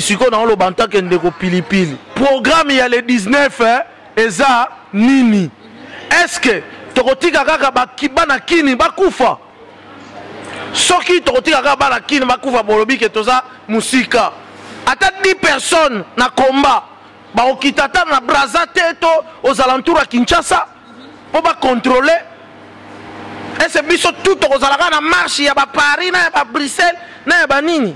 pilipili siko na lo banta kende ko pilipili. Programme ya le 19 eza nini? Est-ce que tokotika kaka bakibana kini bakufa? Soki tokotika kaka bana kini bakufa bolobi ke toza musika. Ata 10 personnes na combat ba okitata na Brazza teto aux alentours à Kinshasa pour ba contrôler. Et c'est biso tout kozalaka na marche ya ba Paris na ba Bruxelles na ba nini.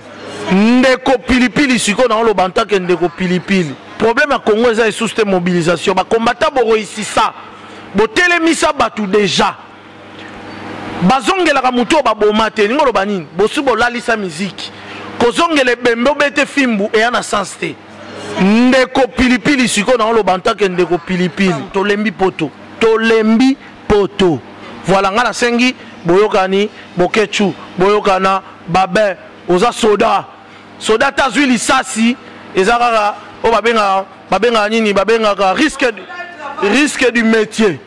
Ndeko pilipili siko na lo banta ke ndeko pilipili. Problème à Congo eza sous cette mobilisation ba combattant bo réussissa. Bo telemisa batu déjà. Bazongela ka muto ba bomate ngolo banini. Bo subo lalisa musique. Kozongele bembe bete fimbu e ana sens te. Ndeko pilipili siko na lo banta ke ndeko pilipili. Tolembi poto. Tolembi poto. Voilà ngala sengi boyokani bokechu boyokana babe oza soda. Soda tazwi lisasi ezaka o babenga nini babenga risque du métier.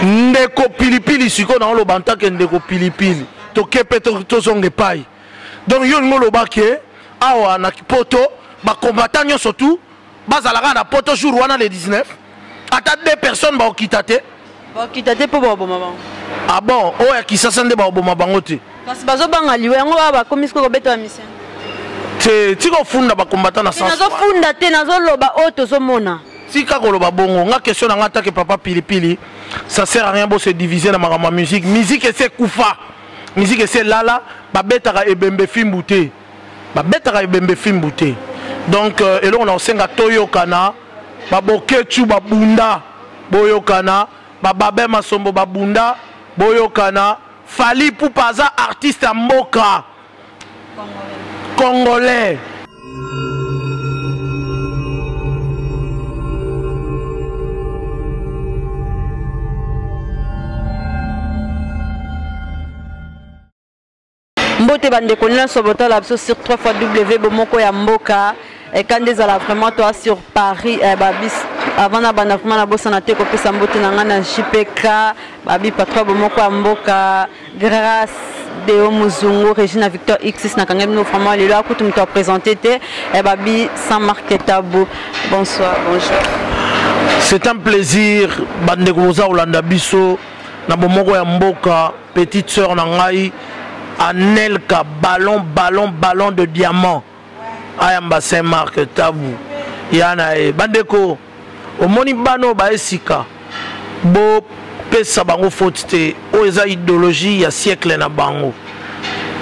Ndeko pilipili siko na lo banta ke ndeko pilipili. Tokepe to zonge pai. Donc yo ngolo baké awa na poto ba combattant nyo surtout bazalaka na poto jour wana le 19 ata 2 personnes ba okitate pour bon maman. Ah bon, oh ya kisasa nde ba oboma bango te. Kasi bazo banga liwe ngo ba komisiko ko beto mission. Tiko funda ba combattant na sens. Nazo funda te nazo loba oto zo mona. Tika ko loba bongo nga question na ngata ke papa pilipili ça sert à rien pour se diviser na ma musique. Musique c'est kufa. Musique c'est lala ba betaka ebembe fimbute. Ba betaka ebembe fimbute. Donc elo on a senga toyokana ba bokechu ba bunda boyokana ba babe masombo ba bunda boyokana Fally Ipupa za artiste à mboka congolais. Mbote bande konina sobota la sur 3x bomoko ya mboka et quand des ala vraiment toi sur Paris babis avant na bana vraiment na bossa na te ko pesa mbote na ngana JPK babi patron bomoko ya mboka grâce de Muzungu Regina Victor X na kangem no vraiment le là kutu mto présenter te babi sans marque tabou. Bonsoir, bonjour. C'est un plaisir bande koza Olanda biso na bomoko ya mboka petite sœur na ngai Anelka ballon de diamant ayamba Saint-Marc Tabou yana e bandeko omoni bano ba esika bo pesa bango faute te o eza idéologie ya siècle na bango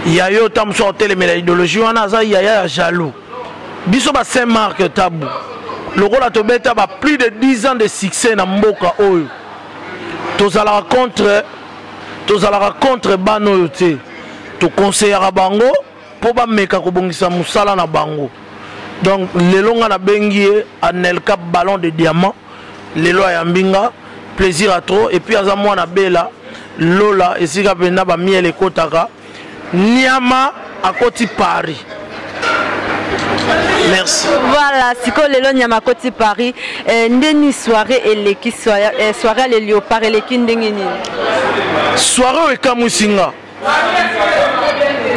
ya yo tam so telemela idéologie wana za ya jaloux biso ba Saint-Marc Tabou lokola to beta ba plus de 10 ans de succès na mboka oyo tozala contre bano yo te to conseillera bango pour ba meka ko bongisa musala na bango. Donc lelo nga na bengi Anelka ballon de diamant lelo ya mbinga plaisir à trop et puis aza mwana bela lola esika pena ba miel ekotaka nyama akoti Paris. Merci. Voilà, siko lelo nyama koti Paris ndeni soirée eleki soirée les léopards eleki ndenge nini? Soirée ekamusinga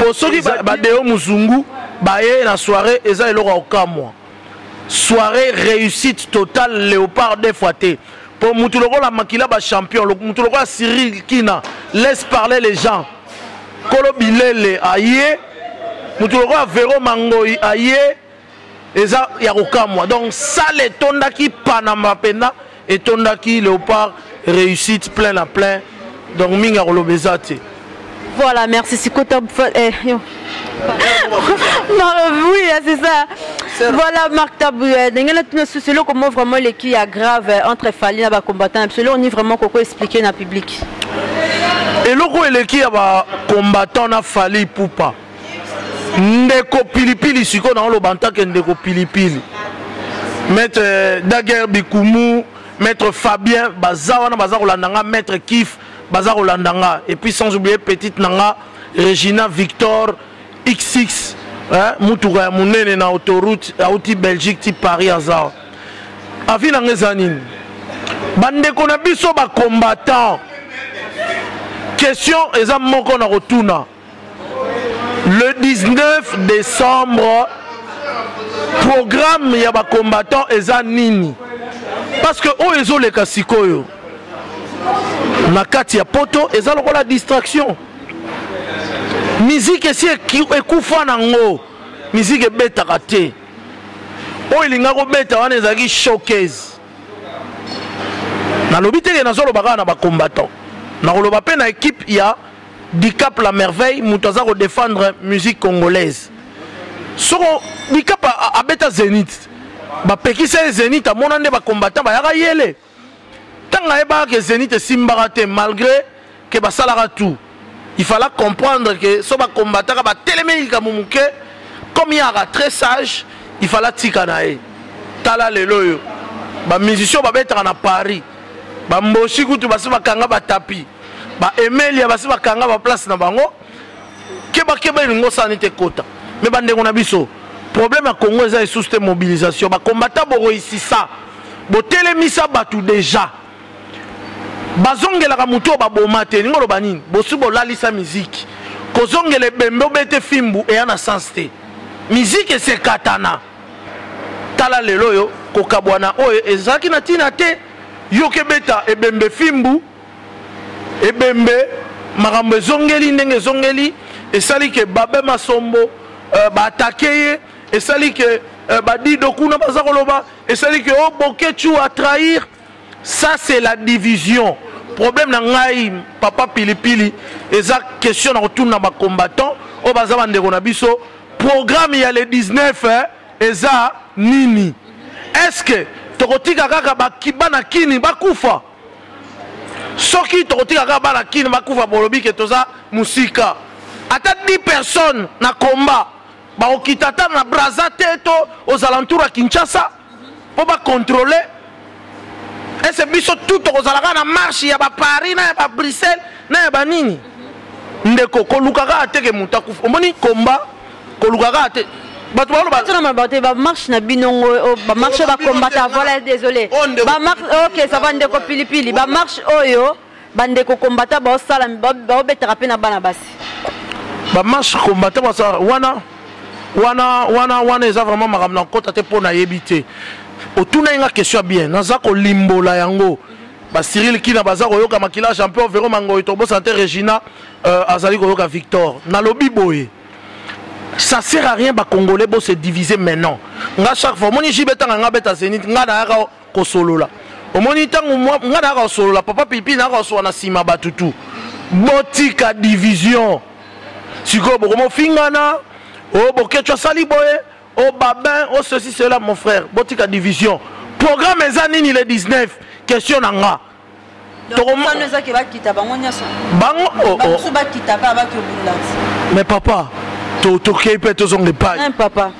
pour ceux qui badeo muzungu baye na soirée eza eloko okamwa soirée réussite totale léopard des fois te pour mutu lokola makila ba champion mutu lokola Cyril Kina laisse parler les gens Kolo Bilele aye mutu lokola Véro Mangoi aye eza ya okamwa donc ça le tondaki Panama pena et tondaki léopard réussite plein à plein donc minga kolobeza te. Voilà, merci. C'est quoi non, oui, c'est ça. Voilà, Marc Tabou. C'est là comment vraiment les qui est grave entre Fally et les combattants. Absolument, on est vraiment quoi expliquer dans le public. Et là, les qui est combattant na Fally Ipupa. Ndeko pilipili siko na lo banta ke ndeko pilipili. Maître Daguerre Bikumu, Maître Fabien Bazawana Bazarolandanga, Maître Kif Bazar Olandanga et puis sans oublier petite nanga Regina Victor XX Moutoura Mounene na autoroute auti Belgique ti Paris azar avi na ngezanine bande kona biso ba combattant question eza moko na rotuna le 19 décembre programme ya ba combattant eza nini parce que o ezoleka sikoyo na kati ya poto eza lokola distraction musique esi ekufa nango musique ebetaka te oyo elinga kobeta wana ezalaki showcase nalobi teke nazoloba kaka na bacombattant nakoloba mpe na équipe ya Dicap la merveille moto aza kodéfendre musique congolaise soko Dicap abeta Zénith bapekisa Zénith amona nde bacombattant bayaka yele tanga yebaka ke Zénith esimbaka te malgré ke basalaka tout il fallait comprendre que so bacombattant batelemeli likambo moke comme yaka très sage il fallait tika na ye tala lelo oyo bamusicien babetaka na Paris bamboshi kutu basi bakanga batapi Emelia basi bakanga ba place na bango keba elingo sani te kota mais bandengo na biso problème ya Congo eza sous te mobilisation ba combattant bo réussissa bo telemisa batu déjà bazongela ka muto ba bomate ningo lo banini bo subo lalisa musique kozongela bembe obete fimbu e na sens te musique c'est katana tala lelo yo kokabwana oyo ezaki na tina te yo kebeta ebembe fimbu ebembe makambo ezongeli ndenge ezongeli esali ke babe masombo baatake ye esali ke badido kuna baza koloba esali ke o bokechu a trahir ça c'est la division problème na ngai papa pilipili eza question na retourna ba combattant o baza bandeko na biso programme ya le 19 eza nini est-ce que tokotika kaka bakibana kini bakufa soki tokotika kaka bana kini bakufa bolobi ke toza musika ata 10 personnes na combat baokitata na Braza teto aux alentours à Kinshasa pour ba contrôler et c'est biso tout tokozalaka na marche ya ba Paris na ya ba Bruxelles na ya ba nini ndeko kolukaka ateke mutakufa omoni combat kolukaka ate bato ba marche na binongo ba marche ba combattre voilà désolé ba marche OK ça va ndeko pilipili ba marche oyo bandeko combattre ba sala ba obetera pe na bana basi ba marche combattre ba sala wana eza vraiment makambo na kota te pona yebite otuna nga question bien naza ko limbola yango ba Cyril Kina baza ko yoka makila champion Véro Mangoy to bo santé Regina azali ko yoka Victor na lobi boye ça sert à rien ba congolais bo se diviser maintenant nga chaque fois moni jibeta nga beta Zénith nga na ka ko solola omoni tangu nga na ka solola papa pipi na ka so na sima batutu botika division siko bokomo fingana oh bokecho sali boye oh babin oh ceci cela mon frère botika division programme ezanini le 19 question nanga mais papa to kepe to zong pas papa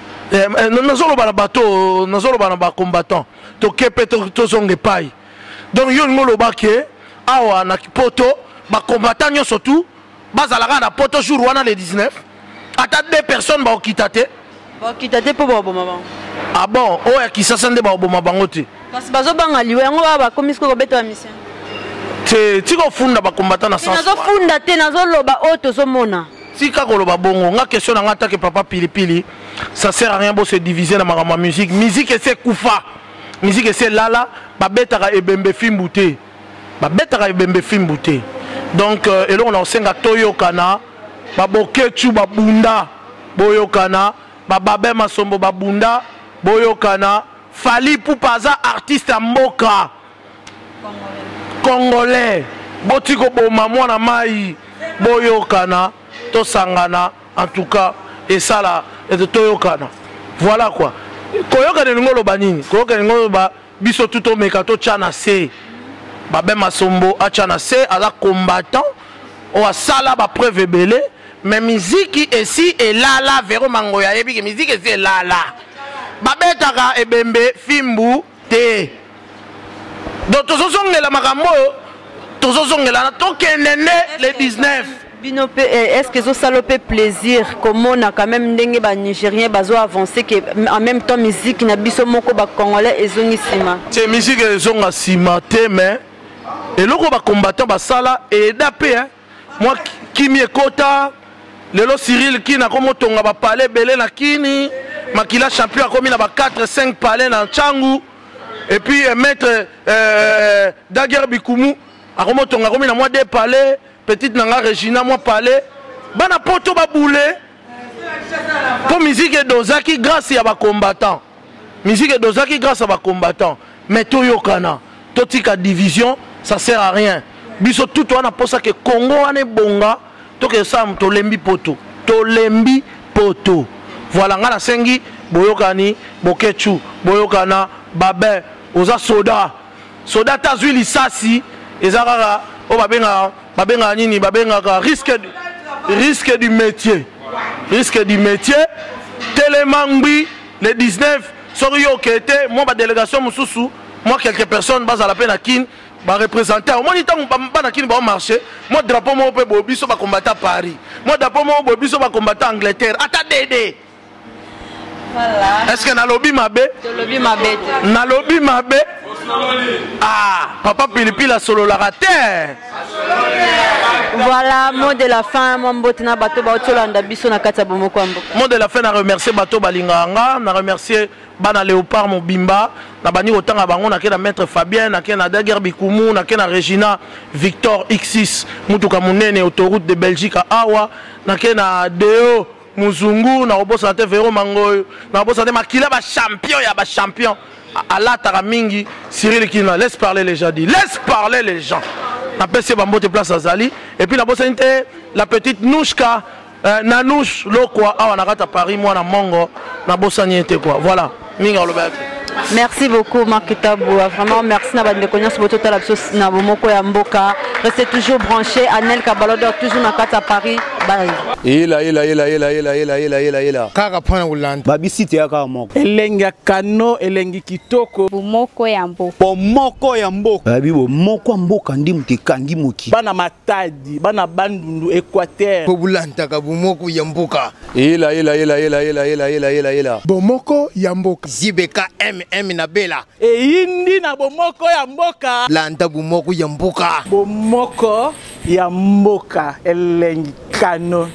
nazoloba na bato nazoloba na ba combattant to kepe to zong pas donc yo ngoloba ke awa na poto ba combattant nyo surtout bazalaka na poto jour wana le 19 ata 2 personnes ba okitate po ba boma ah bon o ya kisasa nde ba boma bango te parce bazo banga liwe yango ba komisko ko beta mission te tiko funda ba combattant na sens nazo funda te nazo loba o to zo mona tika koloba bongo nga question nga ta ke papa pilipili ça sert à rien bo se diviser na ma musique c'est kufa musique c'est lala ba betaka ebembe fimbute ba betaka ebembe fimbute donc elo on senga toyokana ba bokechu ba bunda boyokana ba babe masombo ba bunda boyokana Fali Poupaza artiste à mboka congolais botiko boma mwana mai boyokana to sangana en tout cas et ça là et de toyokana voilà quoi koyokana ngolo banini koyokana ngolo ba biso tuto mekato chana se babe masombo a chana se ala combattant o sala ba preuve belé mais musique ici et là Véro Mangoya yebi que musique c'est là babetaka ebembe fimbu te donc tozozongela makambo tozozongela tokendene le 19 bino pe est-ce que zo salope plaisir comme on a quand même ndenge ba nigérien bazo avancer que en même temps musique na biso moko ba congolais ezongi sima c'est musique ezonga sima te mais eloko ba combattant ba sala et dapé hein moi kimi ekota lelo Cyril Kina komo tonga ba parler belé na kini Makila champion a commis là 4-5 palais dans Tchangu. Et puis maître Daguerre Bikoumou a commis dans moi 2 palais. Petite Nanga Regina moi palais. Bana poto ba boule. Pour musique et dozaki grâce à ba combattant. Musique et dozaki grâce à ba combattant. Mais Toyokana, Totika division, ça sert à rien. Biso tout on a pensé que Congo ane bonga, to que ça tolembi poto. Tolembi poto. Voilà ngana sengi boyokani, bokechu, boyokana, babé, oza soda. Soda tazui lisasi, ezara o babenga nini, babenga risque du métier. Risque du métier. Télémangbi le 19 Sorio qui était moi ma délégation Moussoussou, moi quelques personnes bas à la peine à Kin, bah représenter. Moi ni tant pas Kin va marcher. Moi drapeau moi peut bobiso va combattre à Paris. Moi drapeau moi bobiso va combattre en Angleterre. Attendez. Voilà. Est-ce que na lobby mabé? Lobby mabé. Na lobby mabé. Ah, papa Pilipi la solo la terre. Voilà, mot de la fin, mon botina bato ba otolanda biso na kata bomoko amboka. Mot de la fin, na remercier bato balinganga, na remercier bana Léopard Mobimba, na bani otanga bango na kena maître Fabien, na kena Daguerre Bikoumou, na kena Regina Victor X6, mutuka munene autoroute de Belgique à Awa, na kena Deo Muzungu, na obosa na te Véro Mangoyo, na obosa na te Makila ba champion ya ba champion. Allah Taramingi, Cyril Kina, laisse parler les gens, laisse parler les gens. Na PC Bambo te place à Zali. Et puis la bossente, la petite Nouchka, Nanouche, Lokwa, Awa Narata Paris, moi na Mongo, na bossaniete quoi. Voilà. Minga Lobert. Merci beaucoup Marc Taboua. Vraiment merci na bande connaissance boto tala na bomoko ya mboka. Restez toujours branchés. Anel Kabalodo toujours na kata Paris. Bye. Ela. Kaka pona ulanda. Babisite ya kaka moko. Elenga kano, elengi kitoko. Bomoko ya mboka. Bomoko ya mboka. Babi bomoko ya mboka ndi mutekangi moki. Bana Matadi, bana Bandundu, Équateur. Pobulanta ka bomoko ya mboka. Ela. Bomoko ya mboka. Zibeka MM na Bela. Indi na bomoko ya mboka. Landa bomoko ya mboka. Bomoko ya mboka, elengi kano.